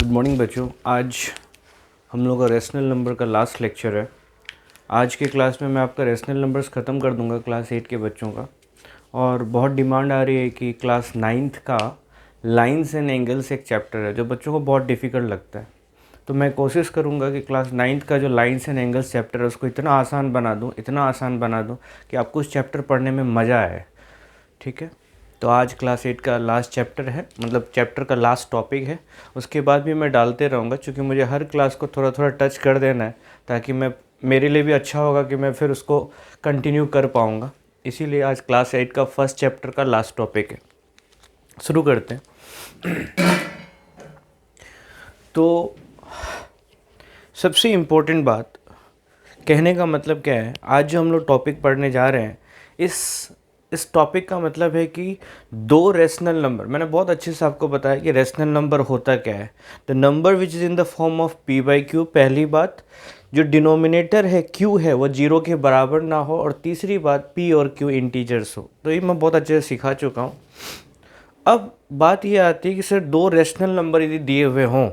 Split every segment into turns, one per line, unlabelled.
Good morning बच्चों। आज हम लोग का रेशनल नंबर का लास्ट लेक्चर है। आज के क्लास में मैं आपका रेशनल नंबर्स ख़त्म कर दूंगा क्लास 8 के बच्चों का। और बहुत डिमांड आ रही है कि क्लास 9th का लाइंस एंड एंगल्स एक चैप्टर है जो बच्चों को बहुत डिफ़िकल्ट लगता है। तो मैं कोशिश करूंगा कि क्लास 9th का जो लाइंस एंड एंगल्स चैप्टर है उसको इतना आसान बना दूँ कि आपको उस चैप्टर पढ़ने में मज़ा आए। ठीक है, तो आज क्लास 8 का लास्ट चैप्टर है, मतलब चैप्टर का लास्ट टॉपिक है। उसके बाद भी मैं डालते रहूँगा क्योंकि मुझे हर क्लास को थोड़ा थोड़ा टच कर देना है ताकि मेरे लिए भी अच्छा होगा कि मैं फिर उसको कंटिन्यू कर पाऊँगा। इसीलिए आज क्लास 8 का फर्स्ट चैप्टर का लास्ट टॉपिक है। शुरू करते हैं। तो सबसे इम्पोर्टेंट बात कहने का मतलब क्या है, आज जो हम लोग टॉपिक पढ़ने जा रहे हैं इस टॉपिक का मतलब है कि दो रेशनल नंबर, मैंने बहुत अच्छे से आपको बताया कि रेशनल नंबर होता क्या है। The number which is in the form of p by Q. पहली बात, जो डिनोमिनेटर है q है वो 0 के बराबर ना हो, और तीसरी बात p और q इंटीजर्स हो। तो ये मैं बहुत अच्छे से सिखा चुका हूँ। अब बात ये आती है कि सर दो रेशनल नंबर यदि दिए हुए हों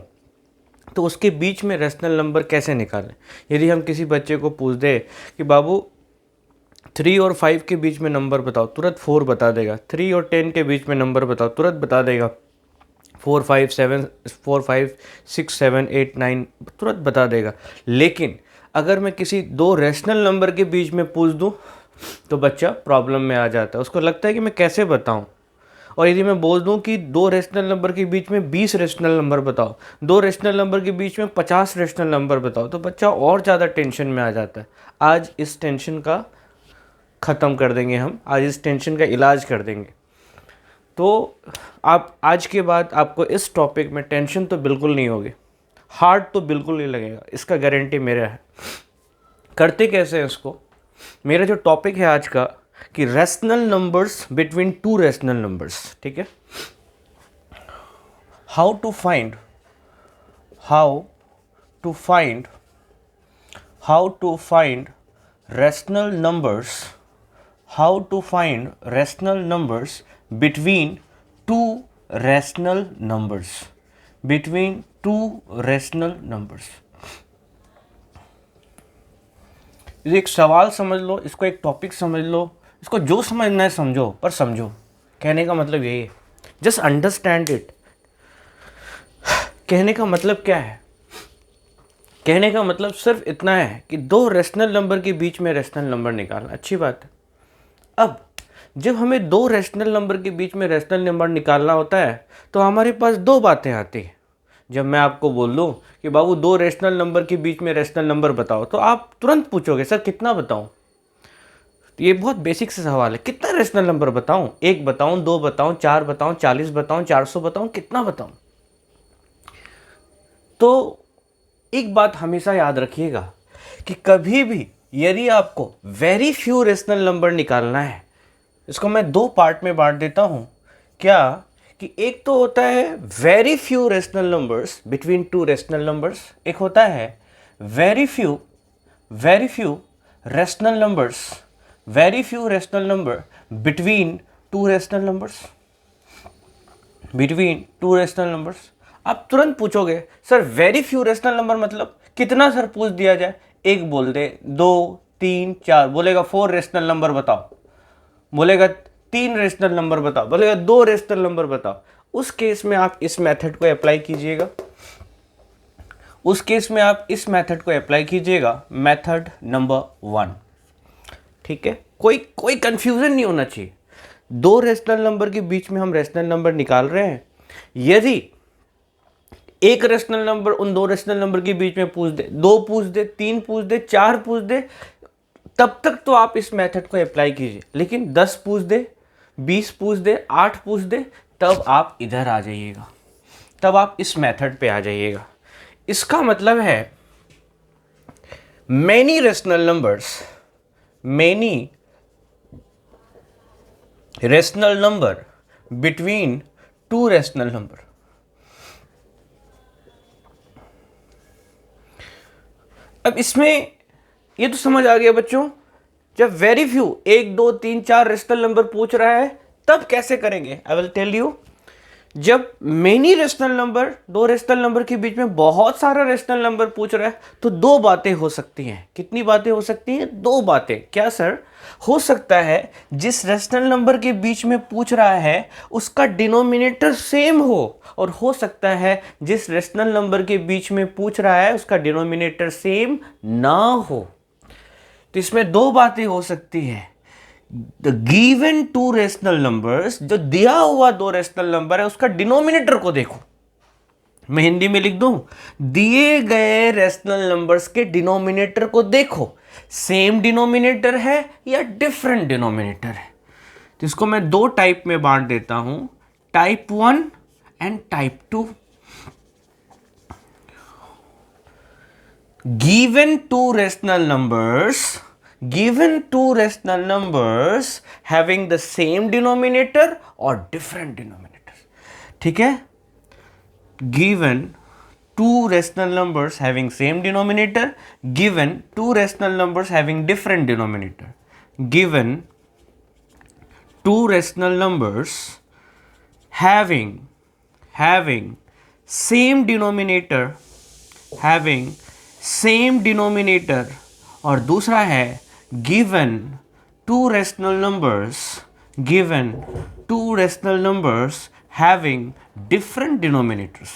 तो उसके बीच में रेशनल नंबर कैसे निकालें। यदि हम किसी बच्चे को पूछ दें कि बाबू 3 और 5 के बीच में नंबर बताओ, तुरंत 4 बता देगा। 3 और 10 के बीच में नंबर बताओ, तुरंत बता देगा। 4 5 6 7 8 9 तुरंत बता देगा। लेकिन अगर मैं किसी दो रेशनल नंबर के बीच में पूछ दूं तो बच्चा प्रॉब्लम में आ जाता है। उसको लगता है कि मैं कैसे बताऊं। और यदि मैं बोल दूं कि दो रेशनल नंबर के बीच में 20 रेशनल नंबर बताओ, दो रेशनल नंबर के बीच में 50 रेशनल नंबर बताओ, तो बच्चा और ज़्यादा टेंशन में आ जाता है। आज इस टेंशन का ख़त्म कर देंगे हम, आज इस टेंशन का इलाज कर देंगे। तो आप आज के बाद आपको इस टॉपिक में टेंशन तो बिल्कुल नहीं होगी, हार्ड तो बिल्कुल नहीं लगेगा, इसका गारंटी मेरा है। करते कैसे हैं इसको, मेरा जो टॉपिक है आज का कि rational numbers between two rational numbers. ठीक है, how to find rational numbers, how to find rational numbers between two rational numbers, ये एक सवाल समझ लो, इसको एक टॉपिक समझ लो, इसको जो समझना है समझो, पर समझो। कहने का मतलब यही है, जस्ट अंडरस्टैंड इट। कहने का मतलब क्या है, कहने का मतलब सिर्फ इतना है कि दो रेशनल नंबर के बीच में रेशनल नंबर निकालना। अच्छी बात है। अब जब हमें दो रेशनल नंबर के बीच में रेशनल नंबर निकालना होता है तो हमारे पास दो बातें आती हैं। जब मैं आपको बोल दूं कि बाबू दो रेशनल नंबर के बीच में रेशनल नंबर बताओ, तो आप तुरंत पूछोगे सर कितना बताऊं। तो ये बहुत बेसिक से सवाल है, कितना रेशनल नंबर बताऊं, 1 बताऊं, 2 बताऊं, 4 बताऊं, 40 बताऊं, 400 बताऊं, कितना बताऊं। तो एक बात हमेशा याद रखिएगा कि कभी भी यदि आपको वेरी फ्यू रेशनल नंबर निकालना है, इसको मैं दो पार्ट में बांट देता हूं। क्या कि एक तो होता है very few rational numbers between two rational numbers, एक होता है very few rational number between two rational numbers. आप तुरंत पूछोगे sir very few rational number मतलब कितना सर, पूछ दिया जाए, एक बोल दे, 2 3 4, बोलेगा 4 रेशनल नंबर बताओ, बोलेगा 3 रेशनल नंबर बताओ, बोलेगा 2 रेशनल नंबर बताओ। उस केस में आप इस मेथड को अप्लाई कीजिएगा, मेथड नंबर 1। ठीक है, कोई कंफ्यूजन नहीं होना चाहिए। दो रेशनल नंबर के बीच में हम रेशनल नंबर निकाल रहे हैं, यदि एक रेशनल नंबर उन दो रेशनल नंबर के बीच में पूछ दे, 2 पूछ दे, 3 पूछ दे, 4 पूछ दे, तब तक तो आप इस मेथड को अप्लाई कीजिए। लेकिन 10 पूछ दे, 20 पूछ दे, 8 पूछ दे, तब आप इधर आ जाइएगा, तब आप इस मेथड पे आ जाइएगा। इसका मतलब है many rational number between two rational number. अब इसमें ये तो समझ आ गया बच्चों, जब वेरी फ्यू 1 2 3 4 रेशनल नंबर पूछ रहा है तब कैसे करेंगे, आई विल टेल यू। जब मेनी रेशनल नंबर, दो रेशनल नंबर के बीच में बहुत सारा रेशनल नंबर पूछ रहा है तो दो बातें हो सकती हैं। कितनी बातें हो सकती हैं? दो बातें। क्या सर? हो सकता है जिस रेशनल नंबर के बीच में पूछ रहा है उसका डिनोमिनेटर सेम हो सकता है जिस रेशनल नंबर के बीच में पूछ रहा है उसका डिनोमिनेटर सेम ना हो। तो इसमें दो बातें हो सकती है। The given two rational numbers, जो दिया हुआ दो रेशनल नंबर है उसका डिनोमिनेटर को देखो। मैं हिंदी में लिख दूं, दिए गए रेशनल नंबर्स के डिनोमिनेटर को देखो, सेम डिनोमिनेटर है या डिफरेंट डिनोमिनेटर है। तो इसको मैं दो टाइप में बांट देता हूं, type 1 and type 2। given two rational numbers having the same denominator or different denominator। ठीक है, given two rational numbers having same denominator, given two rational numbers having different denominator, given two rational numbers having same denominator, और दूसरा है given two rational numbers having different denominators,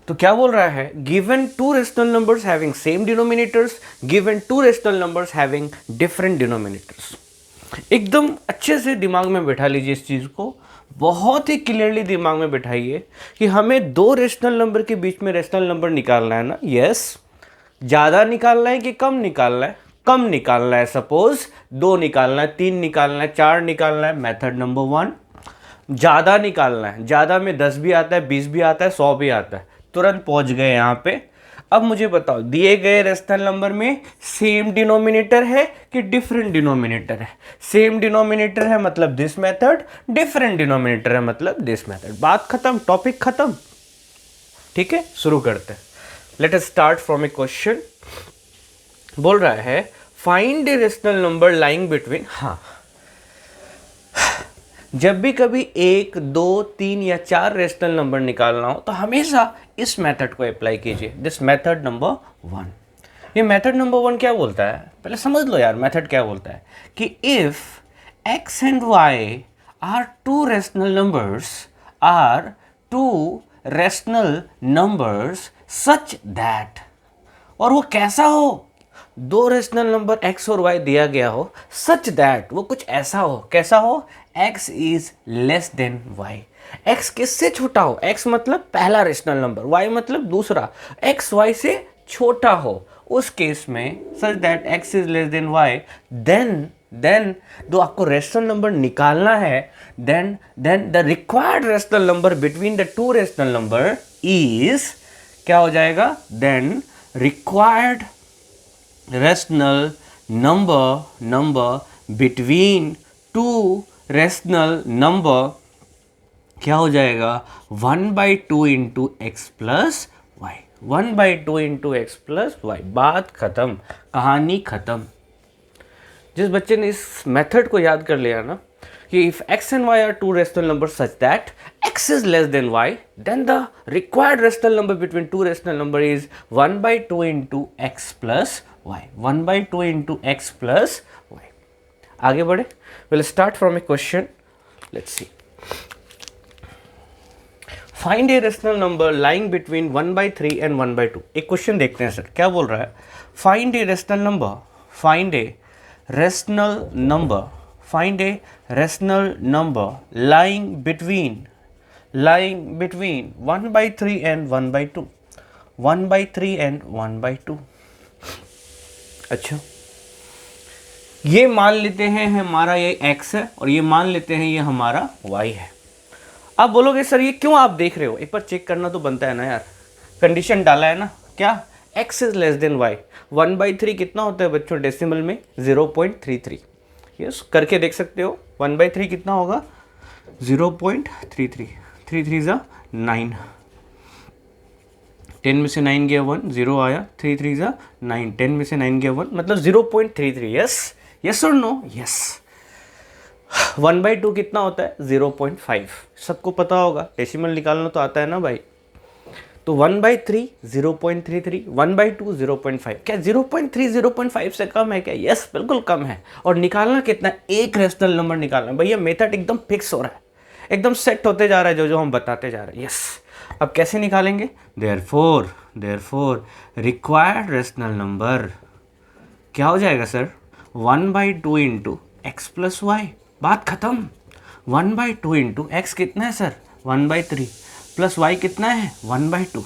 तो क्या बोल रहा है? given two rational numbers having same denominators, given two rational numbers having different denominators। एकदम अच्छे से दिमाग में बैठा लीजिए इस चीज को, बहुत ही क्लियरली दिमाग में बैठाइए कि हमें दो रेशनल नंबर के बीच में रेशनल नंबर निकालना है ना। यस, ज्यादा निकालना है कि कम निकालना है? कम निकालना है। सपोज 2 निकालना है, 3 निकालना है, 4 निकालना है, मेथड नंबर 1। ज्यादा निकालना है, ज्यादा में 10 भी आता है, 20 भी आता है, 100 भी आता है। तुरंत पहुंच गए यहां पे। अब मुझे बताओ, दिए गए रेशनल नंबर में सेम डिनोमिनेटर है कि डिफरेंट डिनोमिनेटर है? सेम डिनोमिनेटर है मतलब दिस मेथड, डिफरेंट डिनोमिनेटर है मतलब दिस मेथड। बात खत्म, टॉपिक खत्म। ठीक है, शुरू करते हैं। Let us start from A question. बोल रहा है find a rational number lying between. हाँ, जब भी कभी 1, 2, 3 या 4 रेशनल नंबर निकालना हो तो हमेशा इस मेथड को अप्लाई कीजिए, दिस मेथड नंबर 1। ये मेथड नंबर 1 क्या बोलता है, पहले समझ लो यार। मेथड क्या बोलता है कि if x and y are two rational numbers such that, और वो कैसा हो? दो रेशनल नंबर x और y दिया गया हो, सच दैट, वो कुछ ऐसा हो। कैसा हो? x is less than y। x किससे छोटा हो? x मतलब पहला रेशनल नंबर, y मतलब दूसरा। x y से छोटा हो उस केस में, such that x is less than y, then जो आपको रेशनल नंबर निकालना है, then the required rational number between the two rational number is, क्या हो जाएगा? Then required rational number between two rational number क्या हो जाएगा? 1/2 into x plus y. 1/2 into x plus y. बात खत्म, कहानी खत्म। जिस बच्चे ने इस मेथड को याद कर लिया ना कि if x and y are two rational numbers such that x is less than y, then the required rational number between two rational number is 1/2 into x plus y। 1/2 into x plus y। आगे बढ़े। We'll start from a question. Let's see. Find a rational number lying between 1/3 and 1/2। एक question देखते हैं sir, क्या बोल रहा है? Find a rational number lying between 1/3 and 1/2। 1/3 and 1/2। अच्छा, ये मान लेते हैं हमारा ये x है और ये मान लेते हैं ये हमारा y है। आप बोलोगे सर ये क्यों आप देख रहे हो? एक बार चेक करना तो बनता है ना यार। कंडीशन डाला है ना, क्या? x is less than y। 1/3 कितना होता है बच्चों डेसिमल में? 0.33। यस, करके देख सकते हो। 1/3 कितना होगा? 0.33। 3 3 9। 10 में से 9 गया 1, 0 आया, 3 3 ज़ा 9, 10 में से 9 गया 1, मतलब 0.33। यस, यस और नो? यस। 1/2 कितना होता है? 0.5। सबको पता होगा, डेसिमल निकालना तो आता है ना भाई। तो 1/3 0.33, 1/2 0.5। क्या 0.3 0.5 से कम है क्या? यस, बिल्कुल कम है। और निकालना कितना? एक रेशनल नंबर निकालना। भैया मेथड एकदम फिक्स हो रहा है, एकदम सेट होते जा रहा है, जो जो हम बताते जा रहे हैं। यस, अब कैसे निकालेंगे? देयरफॉर रिक्वायर्ड रेशनल नंबर क्या हो जाएगा sir? 1/2 into x plus y. बात खत्म। 1/2 इंटू एक्स कितना है सर? 1/3 प्लस वाई कितना है? 1/2।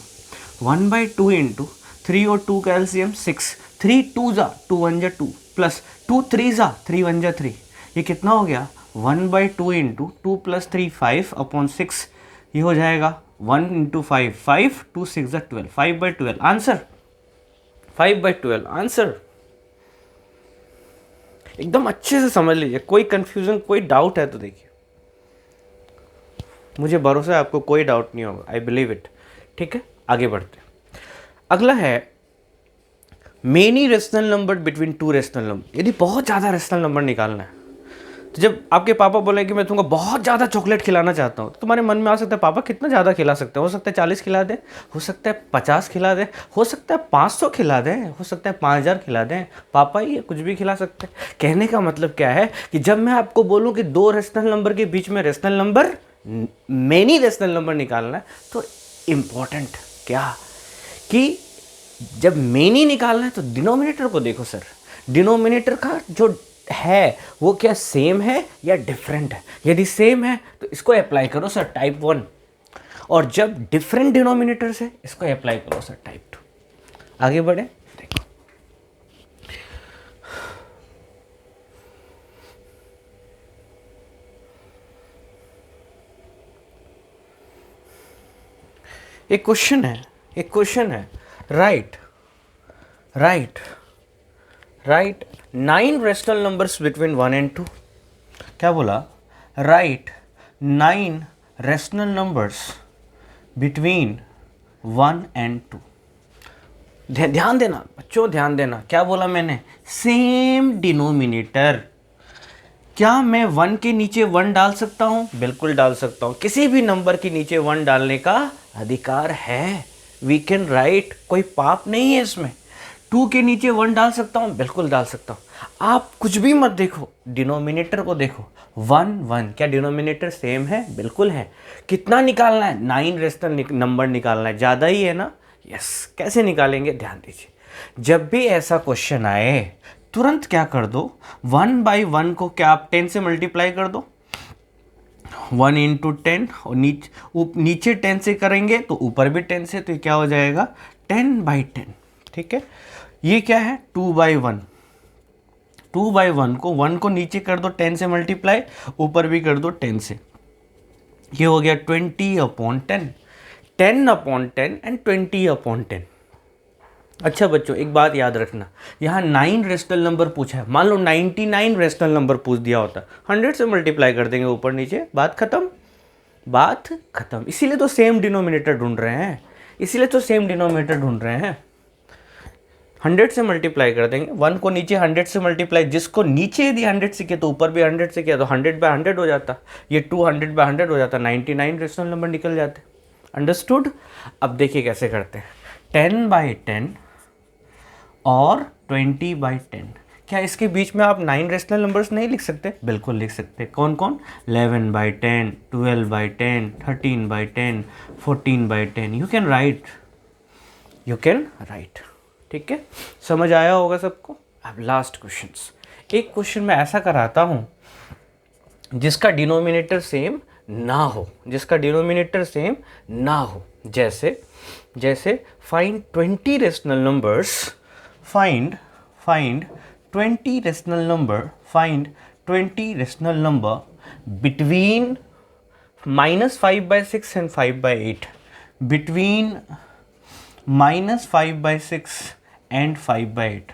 1/2 इंटू 3 और 2 का एलसीएम 6, 3 2 ज़ा 2 1 जा 2 प्लस 2 3 ज़ा 3 1 जा 3। ये कितना हो गया? 1/2 इंटू 2 प्लस 3 5/6। ये हो जाएगा 1 इंटू 5 5, 2 6 ज़ा 12, 5/12 आंसर। 5/12 आंसर। एकदम अच्छे से समझ लीजिए, कोई कंफ्यूजन, कोई डाउट है तो देखिए, मुझे भरोसा है आपको कोई डाउट नहीं होगा, आई बिलीव इट। ठीक है, आगे बढ़ते हैं। अगला है many rational number between two rational number. यदि बहुत ज़्यादा रेशनल नंबर निकालना है, तो जब आपके पापा बोले कि मैं तुमको बहुत ज़्यादा चॉकलेट खिलाना चाहता हूँ, तो तुम्हारे मन में आ सकता है पापा कितना ज़्यादा खिला सकते हैं? हो सकता है 40 खिला दें, हो सकता है 50 खिला दें, हो सकता है 500 खिला दें, हो सकता है 5000 खिला दें। पापा ये कुछ भी खिला सकते हैं। कहने का मतलब क्या है कि जब मैं आपको बोलूँ कि दो रेशनल नंबर के बीच में rational number, many rational number निकालना है, तो इम्पॉर्टेंट क्या कि जब मेनी निकालना है तो डिनोमिनेटर को देखो सर। डिनोमिनेटर का जो है वो क्या सेम है या डिफरेंट है? यदि सेम है तो इसको अप्लाई करो सर टाइप 1, और जब डिफरेंट डिनोमिनेटर से इसको अप्लाई करो सर टाइप 2। आगे बढ़े, देखो एक क्वेश्चन है, right 9 rational numbers between 1 and 2। क्या बोला? Right 9 rational numbers between 1 and 2। ध्यान देना बच्चों, ध्यान देना, क्या बोला मैंने? Same denominator. क्या मैं 1 के नीचे 1 डाल सकता हूँ? बिल्कुल डाल सकता हूँ। किसी भी नंबर के नीचे 1 डालने का अधिकार है। वी कैन राइट, कोई पाप नहीं है इसमें। 2 के नीचे 1 डाल सकता हूँ? बिल्कुल डाल सकता हूँ। आप कुछ भी मत देखो, डिनोमिनेटर को देखो। 1 1, क्या डिनोमिनेटर सेम है? बिल्कुल है। कितना निकालना है? 9 रेशनल नंबर निकालना है, ज़्यादा ही है ना? यस। कैसे निकालेंगे? ध्यान दीजिए, जब भी ऐसा क्वेश्चन आए तुरंत क्या कर दो, 1/1 को क्या आप 10 से मल्टीप्लाई कर दो। 1 इंटू 10, और नीचे 10 से करेंगे तो ऊपर भी 10 से, तो क्या हो जाएगा? 10/10। ठीक है, ये क्या है? 2/1। 2/1 को 1 को नीचे कर दो 10 से मल्टीप्लाई, ऊपर भी कर दो 10 से, ये हो गया 20/10। 10/10 एंड 20/10। अच्छा बच्चों, एक बात याद रखना, यहाँ 9 रेशनल नंबर पूछा है। मान लो 99 रेशनल नंबर पूछ दिया होता, 100 से मल्टीप्लाई कर देंगे ऊपर नीचे, बात खत्म, बात खत्म। इसीलिए तो सेम डिनोमिनेटर ढूंढ रहे हैं, 100 से मल्टीप्लाई कर देंगे। 1 को नीचे 100 से मल्टीप्लाई, जिसको नीचे यदि 100 से किया तो ऊपर भी 100 से किया तो 100/100 हो जाता, ये 200/100 हो जाता, 99 रेशनल नंबर निकल जाते। अंडरस्टूड? अब देखिए कैसे करते हैं। 10/10 और 20/10। क्या इसके बीच में आप 9 रेशनल नंबर्स नहीं लिख सकते? बिल्कुल लिख सकते। कौन कौन? 11/10, 12/10, 13/10, 14/10। You can write. ठीक है, समझ आया होगा सबको। अब लास्ट क्वेश्चंस। एक क्वेश्चन मैं ऐसा कराता हूँ जिसका डिनोमिनेटर सेम ना हो, जैसे find 20 rational numbers, find 20 rational number between -5/6 and 5/8, between -5/6 and 5/8।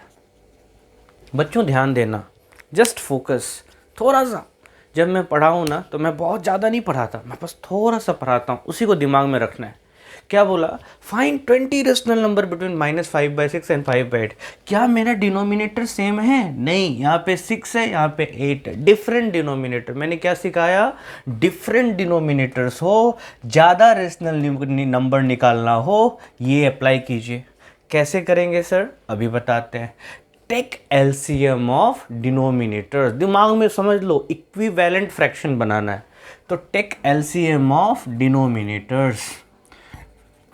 बच्चों ध्यान देना, जस्ट फोकस थोड़ा सा। जब मैं पढ़ाऊँ ना तो मैं बहुत ज़्यादा नहीं पढ़ाता, मैं बस थोड़ा सा पढ़ाता हूँ, उसी को दिमाग में रखना है क्या बोला, find 20 rational number between -5/6 and 5/8। क्या मेरा डिनोमिनेटर सेम है? नहीं, यहाँ पे 6 है, यहाँ पे 8 है, डिफरेंट डिनोमिनेटर। मैंने क्या सिखाया, डिफरेंट डिनोमिनेटर्स हो, ज़्यादा रेशनल नंबर निकालना हो, ये अप्लाई कीजिए। कैसे करेंगे सर, अभी बताते हैं। टेक एलसीएम ऑफ डिनोमिनेटर्स, दिमाग में समझ लो, इक्विवेलेंट फ्रैक्शन बनाना है, तो टेक एलसीएम ऑफ डिनोमिनेटर्स।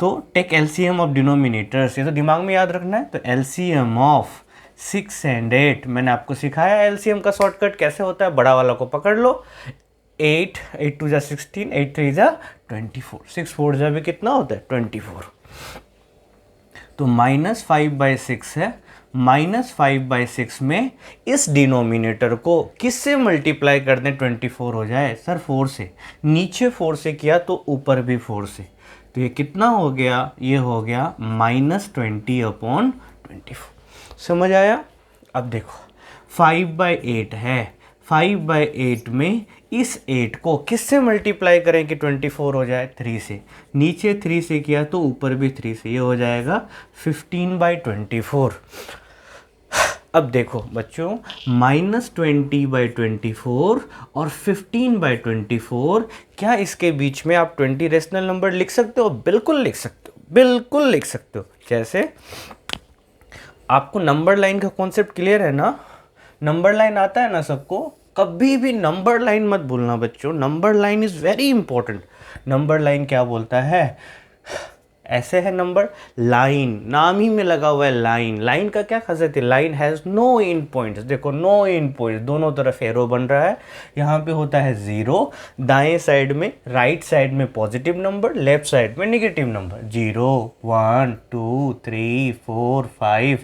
तो टेक एलसीएम ऑफ डिनोमिनेटर्स, ये तो दिमाग में याद रखना है। तो एलसीएम ऑफ 6 एंड 8, मैंने आपको सिखाया एलसीएम का शॉर्टकट कैसे होता है, बड़ा वाला को पकड़ लो, 8, 8 2 जा 16, 8 3 जा 24, 6 4 जा भी कितना होता है 24। तो -5/6 है, -5/6 में इस डिनोमिनेटर को किससे मल्टीप्लाई कर दें 24 हो जाए, सर 4 से। नीचे 4 से किया तो ऊपर भी 4 से, तो ये कितना हो गया, ये हो गया -20/24। समझ आया? अब देखो 5/8 है, 5/8 में इस 8 को किससे मल्टीप्लाई करें कि 24 हो जाए, 3 से। नीचे 3 से किया तो ऊपर भी 3 से, ये हो जाएगा 15/24। अब देखो बच्चों, -20/24 और 15/24, क्या इसके बीच में आप 20 रेशनल नंबर लिख सकते हो? बिल्कुल लिख सकते हो, बिल्कुल लिख सकते हो। जैसे आपको नंबर लाइन का कॉन्सेप्ट क्लियर है ना, नंबर लाइन आता है ना सबको, कभी भी नंबर लाइन मत भूलना बच्चों, number line is very important. Number line क्या बोलता है, ऐसे है नंबर लाइन, नाम ही में लगा हुआ है लाइन। लाइन का क्या खासियत है, line has no in points. देखो नो इन पॉइंट्स, दोनों तरफ एरो बन रहा है, यहाँ पे होता है 0, दाएं साइड में, राइट साइड में पॉजिटिव नंबर, लेफ्ट साइड में नेगेटिव नंबर, 0 1 2 3 4 5,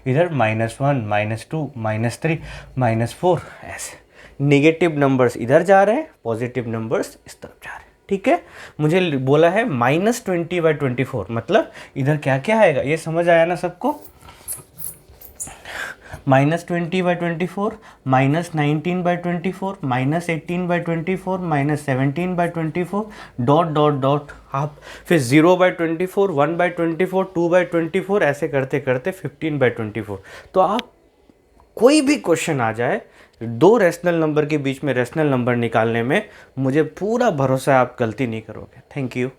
इधर -1 -2 -3 -4, ऐसे नेगेटिव नंबर्स इधर जा रहे हैं, पॉजिटिव नंबर्स इस तरफ जा रहे हैं। ठीक है, मुझे बोला है -20/24, मतलब इधर क्या क्या आएगा, ये समझ आया ना सबको। -20/24, -19/24, -18/24, -17/24, डॉट डॉट डॉट, आप फिर 0/24, 1/24, 2/24, ऐसे करते करते 15/24। तो आप कोई भी क्वेश्चन आ जाए, दो रेशनल नंबर के बीच में रेशनल नंबर निकालने में मुझे पूरा भरोसा है आप गलती नहीं करोगे। Thank you.